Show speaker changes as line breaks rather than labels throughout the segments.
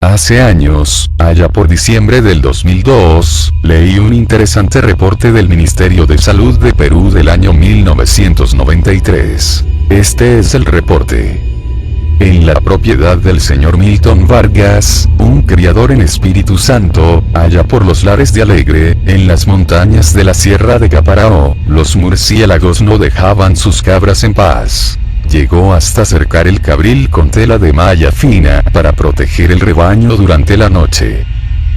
Hace años, allá por diciembre del 2002, leí un interesante reporte del Ministerio de Salud de Perú del año 1993. Este es el reporte. En la propiedad del señor Milton Vargas, un criador en Espíritu Santo, allá por los lares de Alegre, en las montañas de la Sierra de Caparaó, los murciélagos no dejaban sus cabras en paz. Llegó hasta cercar el cabril con tela de malla fina para proteger el rebaño durante la noche.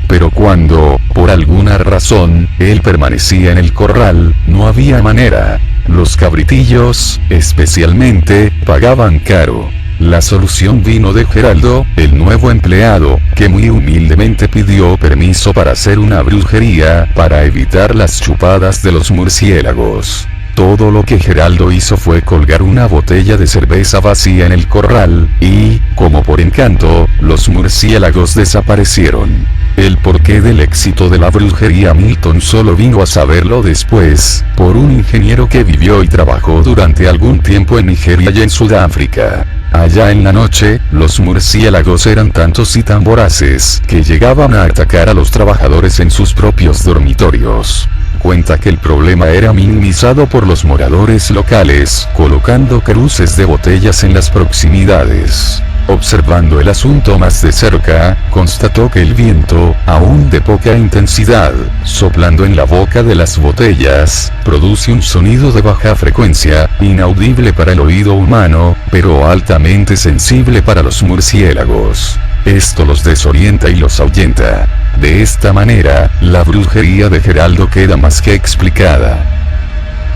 Pero cuando, por alguna razón, él permanecía en el corral, no había manera. Los cabritillos, especialmente, pagaban caro. La solución vino de Geraldo, el nuevo empleado, que muy humildemente pidió permiso para hacer una brujería, para evitar las chupadas de los murciélagos. Todo lo que Geraldo hizo fue colgar una botella de cerveza vacía en el corral, y, como por encanto, los murciélagos desaparecieron. El porqué del éxito de la brujería Milton solo vino a saberlo después, por un ingeniero que vivió y trabajó durante algún tiempo en Nigeria y en Sudáfrica. Allá en la noche, los murciélagos eran tantos y tan voraces, que llegaban a atacar a los trabajadores en sus propios dormitorios. Cuenta que el problema era minimizado por los moradores locales, colocando cruces de botellas en las proximidades. Observando el asunto más de cerca, constató que el viento, aún de poca intensidad, soplando en la boca de las botellas, produce un sonido de baja frecuencia, inaudible para el oído humano, pero altamente sensible para los murciélagos. Esto los desorienta y los ahuyenta. De esta manera, la brujería de Geraldo queda más que explicada.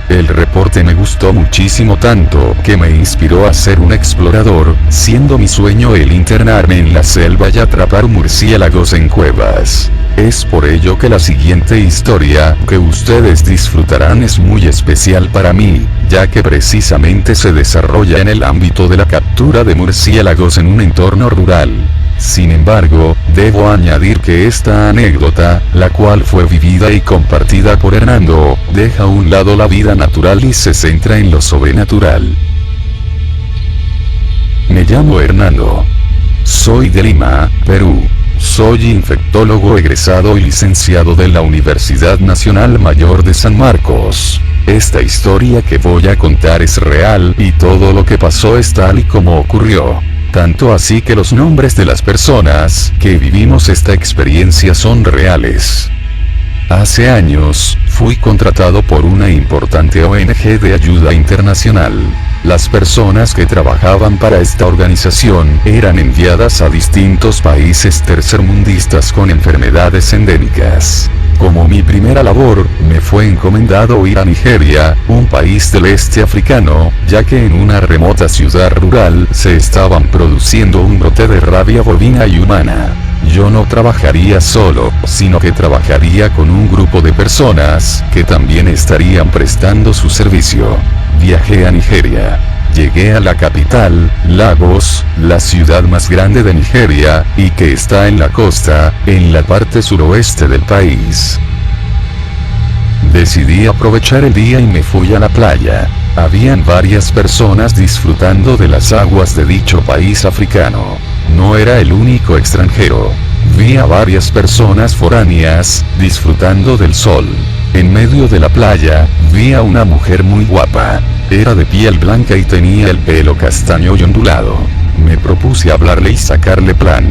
El reporte me gustó muchísimo, tanto que me inspiró a ser un explorador, siendo mi sueño el internarme en la selva y atrapar murciélagos en cuevas. Es por ello que la siguiente historia que ustedes disfrutarán es muy especial para mí, ya que precisamente se desarrolla en el ámbito de la captura de murciélagos en un entorno rural. Sin embargo, debo añadir que esta anécdota, la cual fue vivida y compartida por Hernando, deja a un lado la vida natural y se centra en lo sobrenatural. Me llamo Hernando. Soy de Lima, Perú. Soy infectólogo egresado y licenciado de la Universidad Nacional Mayor de San Marcos. Esta historia que voy a contar es real y todo lo que pasó es tal y como ocurrió. Tanto así que los nombres de las personas que vivimos esta experiencia son reales. Hace años, fui contratado por una importante ONG de ayuda internacional. Las personas que trabajaban para esta organización eran enviadas a distintos países tercermundistas con enfermedades endémicas. Como mi primera labor, me fue encomendado ir a Nigeria, un país del este africano, ya que en una remota ciudad rural se estaban produciendo un brote de rabia bovina y humana. Yo no trabajaría solo, sino que trabajaría con un grupo de personas que también estarían prestando su servicio. Viajé a Nigeria. Llegué a la capital, Lagos, la ciudad más grande de Nigeria, y que está en la costa, en la parte suroeste del país. Decidí aprovechar el día y me fui a la playa. Habían varias personas disfrutando de las aguas de dicho país africano. No era el único extranjero. Vi a varias personas foráneas, disfrutando del sol. En medio de la playa, vi a una mujer muy guapa. Era de piel blanca y tenía el pelo castaño y ondulado. Me propuse hablarle y sacarle plan.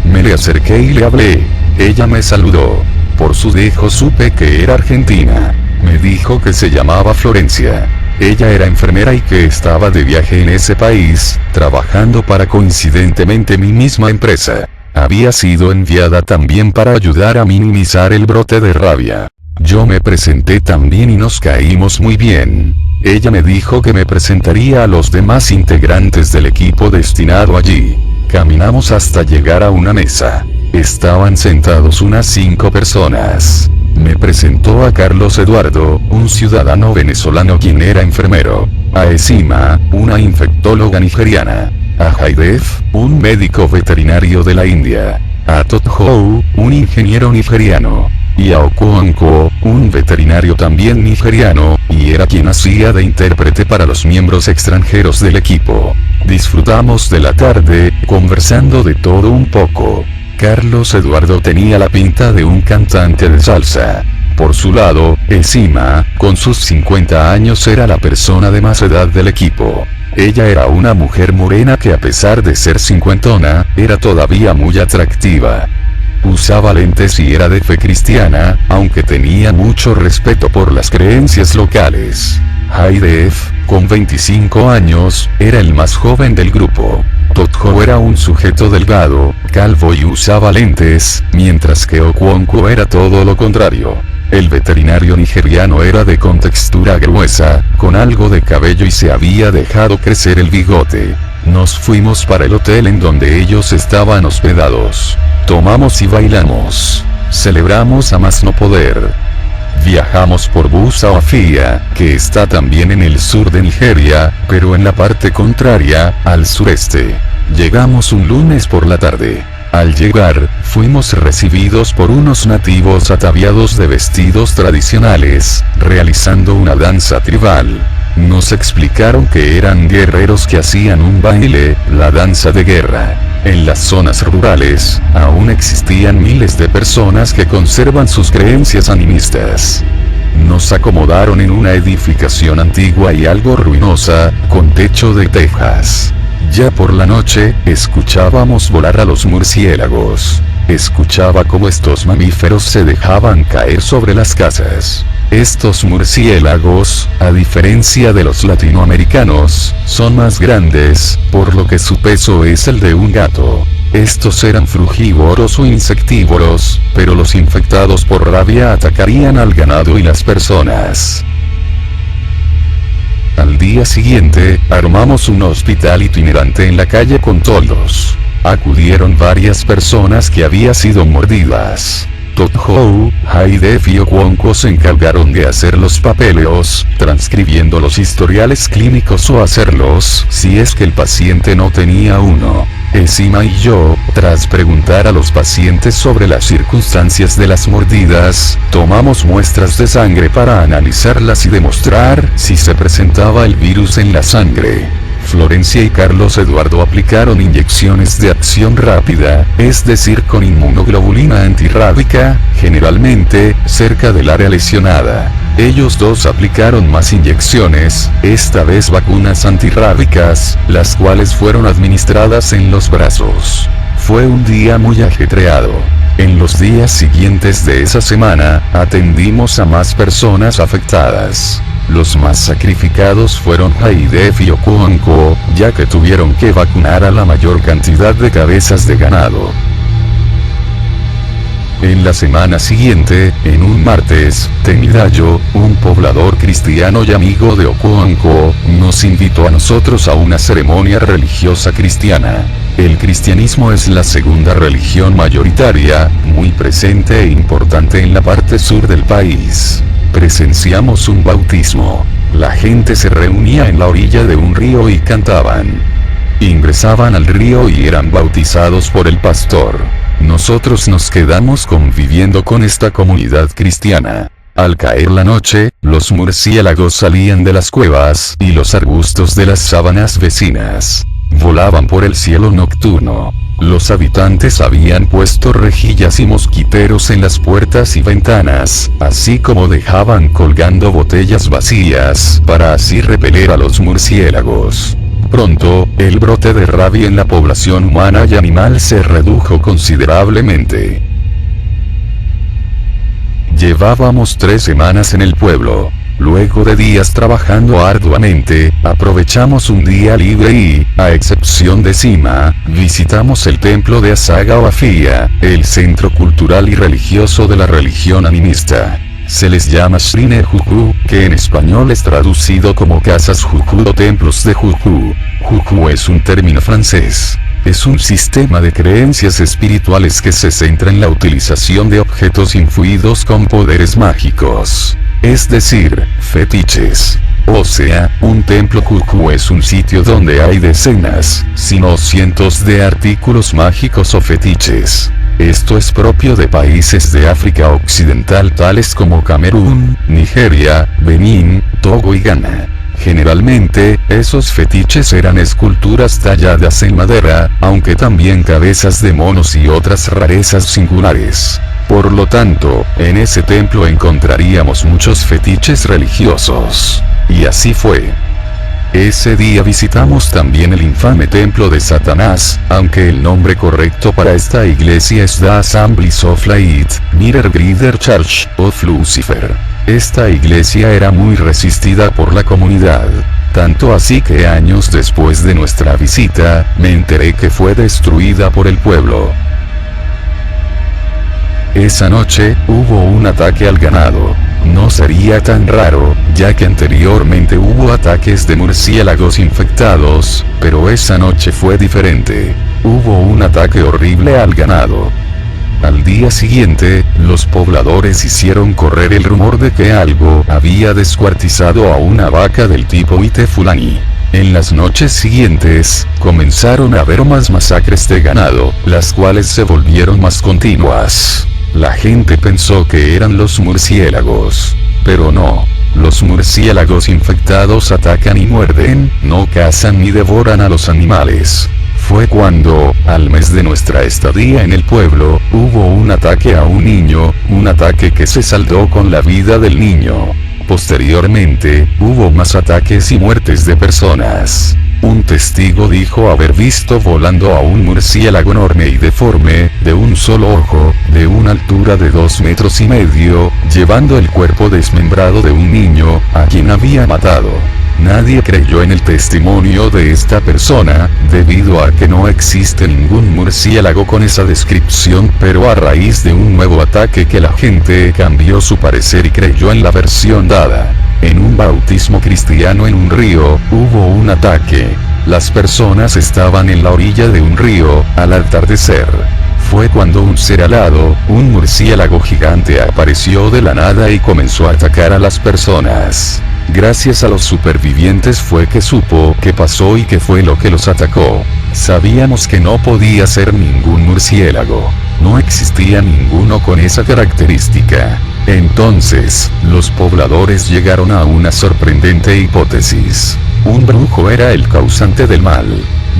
Me le acerqué y le hablé. Ella me saludó. Por su dejo supe que era argentina. Me dijo que se llamaba Florencia. Ella era enfermera y que estaba de viaje en ese país, trabajando para coincidentemente mi misma empresa. Había sido enviada también para ayudar a minimizar el brote de rabia. Yo me presenté también y nos caímos muy bien. Ella me dijo que me presentaría a los demás integrantes del equipo destinado allí. Caminamos hasta llegar a una mesa. Estaban sentados unas 5 personas. Me presentó a Carlos Eduardo, un ciudadano venezolano quien era enfermero. A Esima, una infectóloga nigeriana. A Haidef, un médico veterinario de la India. A Tothou, un ingeniero nigeriano. Y a Okonkwo, un veterinario también nigeriano, y era quien hacía de intérprete para los miembros extranjeros del equipo. Disfrutamos de la tarde, conversando de todo un poco. Carlos Eduardo tenía la pinta de un cantante de salsa. Por su lado, Esima, con sus 50 años era la persona de más edad del equipo. Ella era una mujer morena que a pesar de ser cincuentona, era todavía muy atractiva. Usaba lentes y era de fe cristiana, aunque tenía mucho respeto por las creencias locales. Haidef, con 25 años, era el más joven del grupo. Totjo era un sujeto delgado, calvo y usaba lentes, mientras que Okonkwo era todo lo contrario. El veterinario nigeriano era de contextura gruesa, con algo de cabello y se había dejado crecer el bigote. Nos fuimos para el hotel en donde ellos estaban hospedados. Tomamos y bailamos. Celebramos a más no poder. Viajamos por bus a Afia, que está también en el sur de Nigeria, pero en la parte contraria, al sureste. Llegamos un lunes por la tarde. Al llegar, fuimos recibidos por unos nativos ataviados de vestidos tradicionales, realizando una danza tribal. Nos explicaron que eran guerreros que hacían un baile, la danza de guerra. En las zonas rurales, aún existían miles de personas que conservan sus creencias animistas. Nos acomodaron en una edificación antigua y algo ruinosa, con techo de tejas. Ya por la noche, escuchábamos volar a los murciélagos. Escuchaba cómo estos mamíferos se dejaban caer sobre las casas. Estos murciélagos, a diferencia de los latinoamericanos, son más grandes, por lo que su peso es el de un gato. Estos eran frugívoros o insectívoros, pero los infectados por rabia atacarían al ganado y las personas. Al día siguiente, armamos un hospital itinerante en la calle con toldos. Acudieron varias personas que habían sido mordidas. Tothou, Haidef y Okonkwo se encargaron de hacer los papeleos, transcribiendo los historiales clínicos o hacerlos, si es que el paciente no tenía uno. Esima y yo, tras preguntar a los pacientes sobre las circunstancias de las mordidas, tomamos muestras de sangre para analizarlas y demostrar si se presentaba el virus en la sangre. Florencia y Carlos Eduardo aplicaron inyecciones de acción rápida, es decir con inmunoglobulina antirrábica, generalmente, cerca del área lesionada. Ellos dos aplicaron más inyecciones, esta vez vacunas antirrábicas, las cuales fueron administradas en los brazos. Fue un día muy ajetreado. En los días siguientes de esa semana, atendimos a más personas afectadas. Los más sacrificados fueron Haidef y Okonkwo, ya que tuvieron que vacunar a la mayor cantidad de cabezas de ganado. En la semana siguiente, en un martes, Temidayo, un poblador cristiano y amigo de Okonkwo, nos invitó a nosotros a una ceremonia religiosa cristiana. El cristianismo es la segunda religión mayoritaria, muy presente e importante en la parte sur del país. Presenciamos un bautismo. La gente se reunía en la orilla de un río y cantaban. Ingresaban al río y eran bautizados por el pastor. Nosotros nos quedamos conviviendo con esta comunidad cristiana. Al caer la noche, los murciélagos salían de las cuevas y los arbustos de las sabanas vecinas. Volaban por el cielo nocturno. Los habitantes habían puesto rejillas y mosquiteros en las puertas y ventanas, así como dejaban colgando botellas vacías, para así repeler a los murciélagos. Pronto, el brote de rabia en la población humana y animal se redujo considerablemente. Llevábamos 3 semanas en el pueblo. Luego de días trabajando arduamente, aprovechamos un día libre y, a excepción de Sima, visitamos el templo de Asaga Oafia, el centro cultural y religioso de la religión animista. Se les llama Shrine Juju, que en español es traducido como casas Juju o templos de Juju. Juju es un término francés. Es un sistema de creencias espirituales que se centra en la utilización de objetos influidos con poderes mágicos. Es decir, fetiches. O sea, un templo Juju es un sitio donde hay decenas, si no cientos de artículos mágicos o fetiches. Esto es propio de países de África Occidental tales como Camerún, Nigeria, Benín, Togo y Ghana. Generalmente, esos fetiches eran esculturas talladas en madera, aunque también cabezas de monos y otras rarezas singulares. Por lo tanto, en ese templo encontraríamos muchos fetiches religiosos. Y así fue. Ese día visitamos también el infame templo de Satanás, aunque el nombre correcto para esta iglesia es The Assemblies of Light, Mirror Grider Church of Lucifer. Esta iglesia era muy resistida por la comunidad. Tanto así que años después de nuestra visita, me enteré que fue destruida por el pueblo. Esa noche, hubo un ataque al ganado. No sería tan raro, ya que anteriormente hubo ataques de murciélagos infectados, pero esa noche fue diferente. Hubo un ataque horrible al ganado. Al día siguiente, los pobladores hicieron correr el rumor de que algo había descuartizado a una vaca del tipo Ite Fulani. En las noches siguientes, comenzaron a haber más masacres de ganado, las cuales se volvieron más continuas. La gente pensó que eran los murciélagos. Pero no. Los murciélagos infectados atacan y muerden, no cazan ni devoran a los animales. Fue cuando, al mes de nuestra estadía en el pueblo, hubo un ataque a un niño, un ataque que se saldó con la vida del niño. Posteriormente, hubo más ataques y muertes de personas. Un testigo dijo haber visto volando a un murciélago enorme y deforme, de un solo ojo, de una altura de 2,5 metros, llevando el cuerpo desmembrado de un niño, a quien había matado. Nadie creyó en el testimonio de esta persona, debido a que no existe ningún murciélago con esa descripción, pero a raíz de un nuevo ataque que la gente cambió su parecer y creyó en la versión dada. En un bautismo cristiano en un río, hubo un ataque. Las personas estaban en la orilla de un río, al atardecer. Fue cuando un ser alado, un murciélago gigante apareció de la nada y comenzó a atacar a las personas. Gracias a los supervivientes fue que supo qué pasó y qué fue lo que los atacó. Sabíamos que no podía ser ningún murciélago. No existía ninguno con esa característica. Entonces, los pobladores llegaron a una sorprendente hipótesis. Un brujo era el causante del mal.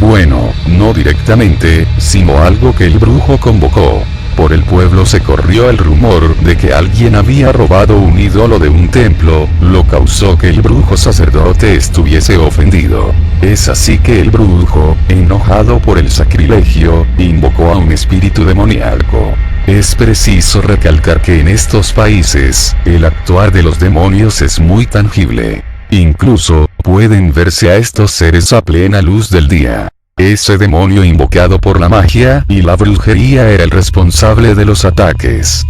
Bueno, no directamente, sino algo que el brujo convocó. Por el pueblo se corrió el rumor de que alguien había robado un ídolo de un templo, lo causó que el brujo sacerdote estuviese ofendido. Es así que el brujo, enojado por el sacrilegio, invocó a un espíritu demoníaco. Es preciso recalcar que en estos países, el actuar de los demonios es muy tangible. Incluso, pueden verse a estos seres a plena luz del día. Ese demonio invocado por la magia y la brujería era el responsable de los ataques.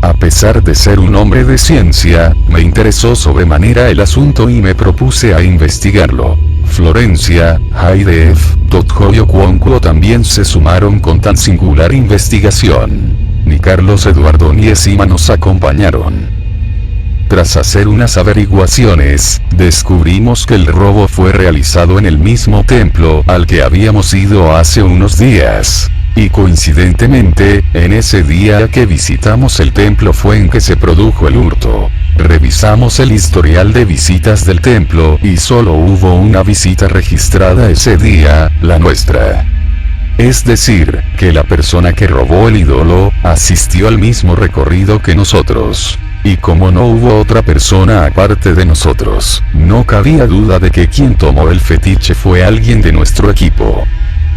A pesar de ser un hombre de ciencia, me interesó sobremanera el asunto y me propuse a investigarlo. Florencia, Haidef, Totjoyo Cuoncuo también se sumaron con tan singular investigación. Ni Carlos Eduardo ni Esima nos acompañaron. Tras hacer unas averiguaciones, descubrimos que el robo fue realizado en el mismo templo al que habíamos ido hace unos días. Y coincidentemente, en ese día que visitamos el templo fue en que se produjo el hurto. Revisamos el historial de visitas del templo y solo hubo una visita registrada ese día, la nuestra. Es decir, que la persona que robó el ídolo, asistió al mismo recorrido que nosotros. Y como no hubo otra persona aparte de nosotros, no cabía duda de que quien tomó el fetiche fue alguien de nuestro equipo.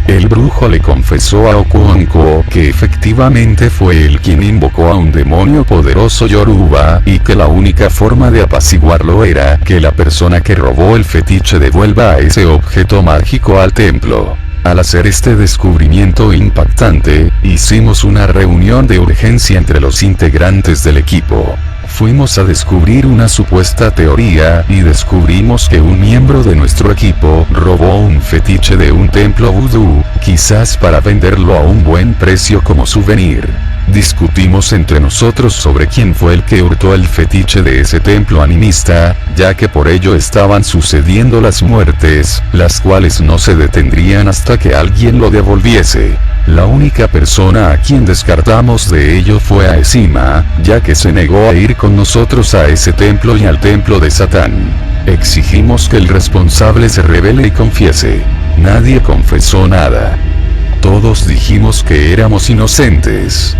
El brujo le confesó a Okonkwo que efectivamente fue él quien invocó a un demonio poderoso Yoruba, y que la única forma de apaciguarlo era que la persona que robó el fetiche devuelva a ese objeto mágico al templo. Al hacer este descubrimiento impactante, hicimos una reunión de urgencia entre los integrantes del equipo. Fuimos a descubrir una supuesta teoría, y descubrimos que un miembro de nuestro equipo robó un fetiche de un templo vudú, quizás para venderlo a un buen precio como souvenir. Discutimos entre nosotros sobre quién fue el que hurtó el fetiche de ese templo animista, ya que por ello estaban sucediendo las muertes, las cuales no se detendrían hasta que alguien lo devolviese. La única persona a quien descartamos de ello fue a Esima, ya que se negó a ir con nosotros a ese templo y al templo de Satán. Exigimos que el responsable se revele y confiese. Nadie confesó nada. Todos dijimos que éramos inocentes.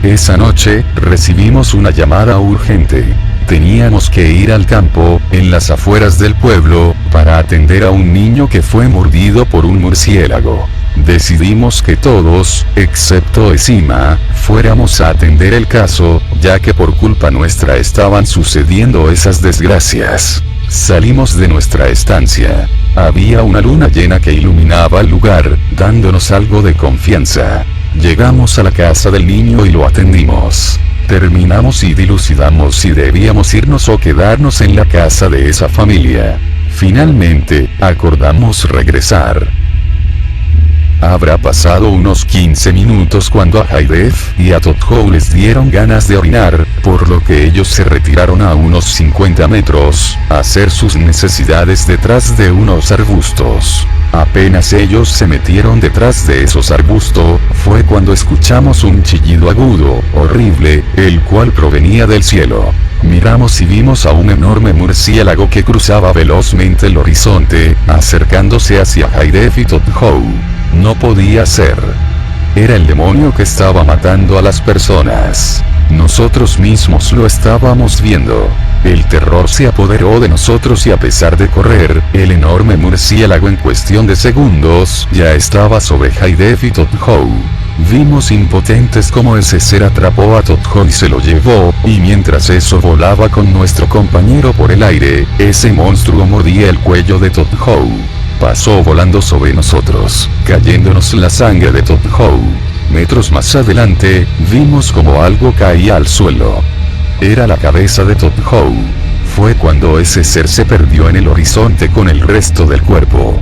Esa noche, recibimos una llamada urgente. Teníamos que ir al campo, en las afueras del pueblo, para atender a un niño que fue mordido por un murciélago. Decidimos que todos, excepto Esima, fuéramos a atender el caso, ya que por culpa nuestra estaban sucediendo esas desgracias. Salimos de nuestra estancia. Había una luna llena que iluminaba el lugar, dándonos algo de confianza. Llegamos a la casa del niño y lo atendimos. Terminamos y dilucidamos si debíamos irnos o quedarnos en la casa de esa familia. Finalmente, acordamos regresar. Habrá pasado unos 15 minutos cuando a Haidef y a Totho les dieron ganas de orinar, por lo que ellos se retiraron a unos 50 metros, a hacer sus necesidades detrás de unos arbustos. Apenas ellos se metieron detrás de esos arbustos, fue cuando escuchamos un chillido agudo, horrible, el cual provenía del cielo. Miramos y vimos a un enorme murciélago que cruzaba velozmente el horizonte, acercándose hacia Haidef y Totho. No podía ser. Era el demonio que estaba matando a las personas. Nosotros mismos lo estábamos viendo. El terror se apoderó de nosotros y a pesar de correr, el enorme murciélago en cuestión de segundos ya estaba sobre Haidef y Totho. Vimos impotentes cómo ese ser atrapó a Totho y se lo llevó, y mientras eso volaba con nuestro compañero por el aire, ese monstruo mordía el cuello de Totho. Pasó volando sobre nosotros, cayéndonos la sangre de Totho. Metros más adelante, vimos como algo caía al suelo. Era la cabeza de Totho. Fue cuando ese ser se perdió en el horizonte con el resto del cuerpo.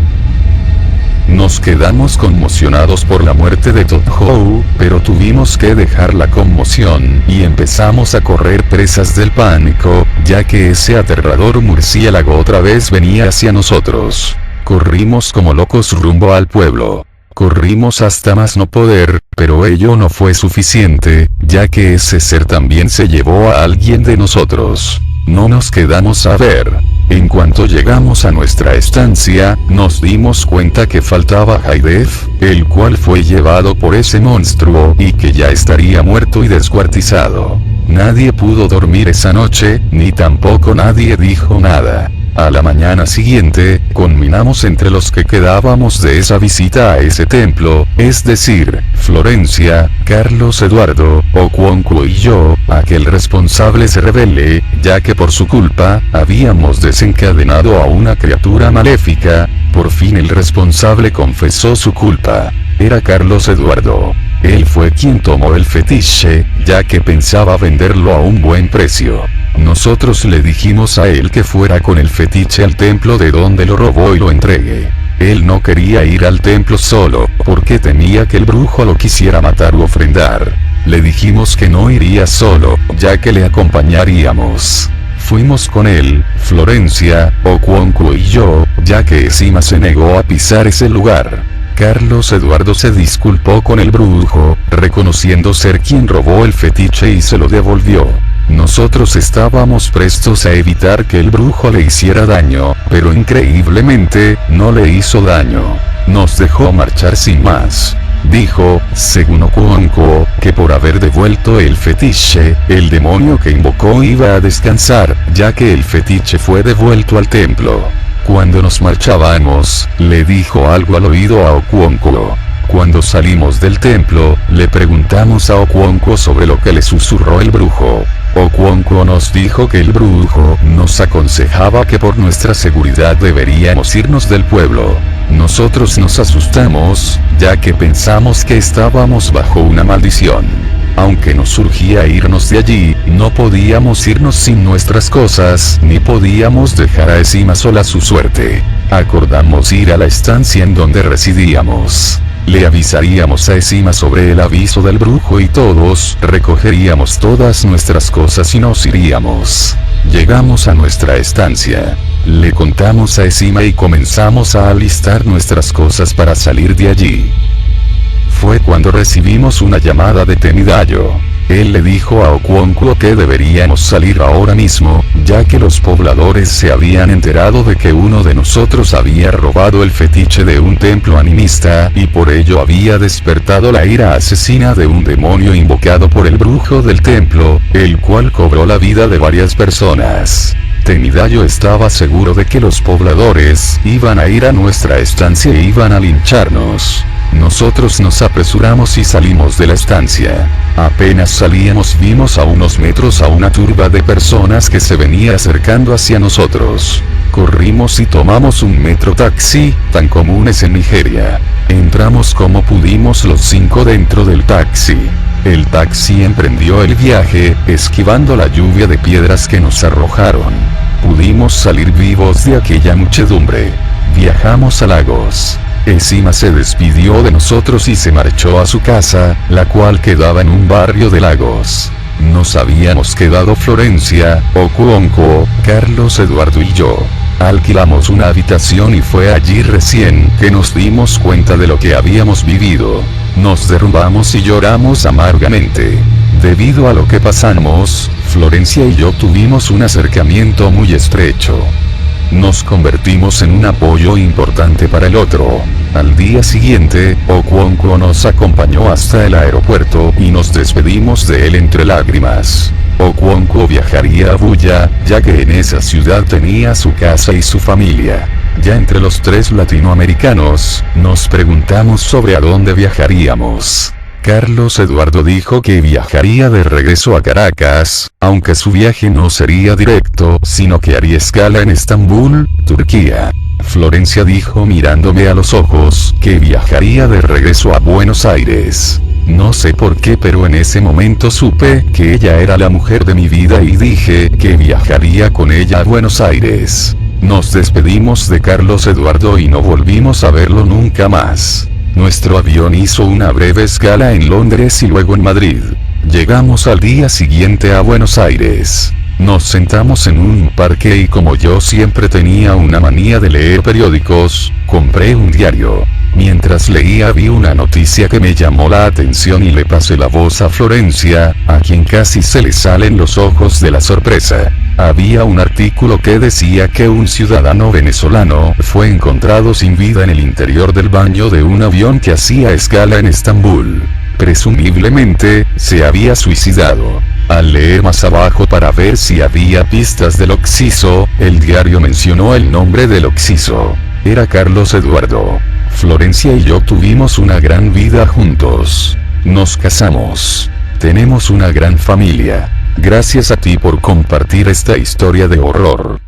Nos quedamos conmocionados por la muerte de Totho, pero tuvimos que dejar la conmoción y empezamos a correr presas del pánico, ya que ese aterrador murciélago otra vez venía hacia nosotros. Corrimos como locos rumbo al pueblo. Corrimos hasta más no poder, pero ello no fue suficiente, ya que ese ser también se llevó a alguien de nosotros. No nos quedamos a ver. En cuanto llegamos a nuestra estancia, nos dimos cuenta que faltaba Haidef, el cual fue llevado por ese monstruo y que ya estaría muerto y descuartizado. Nadie pudo dormir esa noche, ni tampoco nadie dijo nada. A la mañana siguiente, conminamos entre los que quedábamos de esa visita a ese templo, es decir, Florencia, Carlos Eduardo, Okonkwo y yo, a que el responsable se revele, ya que por su culpa, habíamos desencadenado a una criatura maléfica. Por fin el responsable confesó su culpa. Era Carlos Eduardo. Él fue quien tomó el fetiche, ya que pensaba venderlo a un buen precio. Nosotros le dijimos a él que fuera con el fetiche al templo de donde lo robó y lo entregue. Él no quería ir al templo solo, porque temía que el brujo lo quisiera matar u ofrendar. Le dijimos que no iría solo, ya que le acompañaríamos. Fuimos con él, Florencia, Okonkwo y yo, ya que Esima se negó a pisar ese lugar. Carlos Eduardo se disculpó con el brujo, reconociendo ser quien robó el fetiche y se lo devolvió. Nosotros estábamos prestos a evitar que el brujo le hiciera daño, pero increíblemente, no le hizo daño. Nos dejó marchar sin más. Dijo, según Okonkwo, que por haber devuelto el fetiche, el demonio que invocó iba a descansar, ya que el fetiche fue devuelto al templo. Cuando nos marchábamos, le dijo algo al oído a Okonkwo. Cuando salimos del templo, le preguntamos a Okonkwo sobre lo que le susurró el brujo. Okonkwo nos dijo que el brujo nos aconsejaba que por nuestra seguridad deberíamos irnos del pueblo. Nosotros nos asustamos, ya que pensamos que estábamos bajo una maldición. Aunque nos surgía irnos de allí, no podíamos irnos sin nuestras cosas, ni podíamos dejar a Esima sola a su suerte. Acordamos ir a la estancia en donde residíamos. Le avisaríamos a Esima sobre el aviso del brujo y todos recogeríamos todas nuestras cosas y nos iríamos. Llegamos a nuestra estancia. Le contamos a Esima y comenzamos a alistar nuestras cosas para salir de allí. Fue cuando recibimos una llamada de Temidayo. Él le dijo a Okonkwo que deberíamos salir ahora mismo, ya que los pobladores se habían enterado de que uno de nosotros había robado el fetiche de un templo animista y por ello había despertado la ira asesina de un demonio invocado por el brujo del templo, el cual cobró la vida de varias personas. Temidayo estaba seguro de que los pobladores iban a ir a nuestra estancia e iban a lincharnos. Nosotros nos apresuramos y salimos de la estancia. Apenas salíamos vimos a unos metros a una turba de personas que se venía acercando hacia nosotros. Corrimos y tomamos un metro taxi, tan comunes en Nigeria. Entramos como pudimos los 5 dentro del taxi. El taxi emprendió el viaje, esquivando la lluvia de piedras que nos arrojaron. Pudimos salir vivos de aquella muchedumbre. Viajamos a Lagos. Esima se despidió de nosotros y se marchó a su casa, la cual quedaba en un barrio de Lagos. Nos habíamos quedado Florencia, Okonkwo, Carlos Eduardo y yo. Alquilamos una habitación y fue allí recién que nos dimos cuenta de lo que habíamos vivido. Nos derrumbamos y lloramos amargamente. Debido a lo que pasamos, Florencia y yo tuvimos un acercamiento muy estrecho. Nos convertimos en un apoyo importante para el otro. Al día siguiente, Okonkwo nos acompañó hasta el aeropuerto y nos despedimos de él entre lágrimas. Okonkwo viajaría a Buya, ya que en esa ciudad tenía su casa y su familia. Ya entre los 3 latinoamericanos, nos preguntamos sobre a dónde viajaríamos. Carlos Eduardo dijo que viajaría de regreso a Caracas, aunque su viaje no sería directo, sino que haría escala en Estambul, Turquía. Florencia dijo mirándome a los ojos, que viajaría de regreso a Buenos Aires. No sé por qué, pero en ese momento supe que ella era la mujer de mi vida y dije que viajaría con ella a Buenos Aires. Nos despedimos de Carlos Eduardo y no volvimos a verlo nunca más. Nuestro avión hizo una breve escala en Londres y luego en Madrid. Llegamos al día siguiente a Buenos Aires. Nos sentamos en un parque y como yo siempre tenía una manía de leer periódicos, compré un diario. Mientras leía vi una noticia que me llamó la atención y le pasé la voz a Florencia, a quien casi se le salen los ojos de la sorpresa. Había un artículo que decía que un ciudadano venezolano fue encontrado sin vida en el interior del baño de un avión que hacía escala en Estambul. Presumiblemente, se había suicidado. Al leer más abajo para ver si había pistas del occiso, el diario mencionó el nombre del occiso. Era Carlos Eduardo. Florencia y yo tuvimos una gran vida juntos. Nos casamos. Tenemos una gran familia. Gracias a ti por compartir esta historia de horror.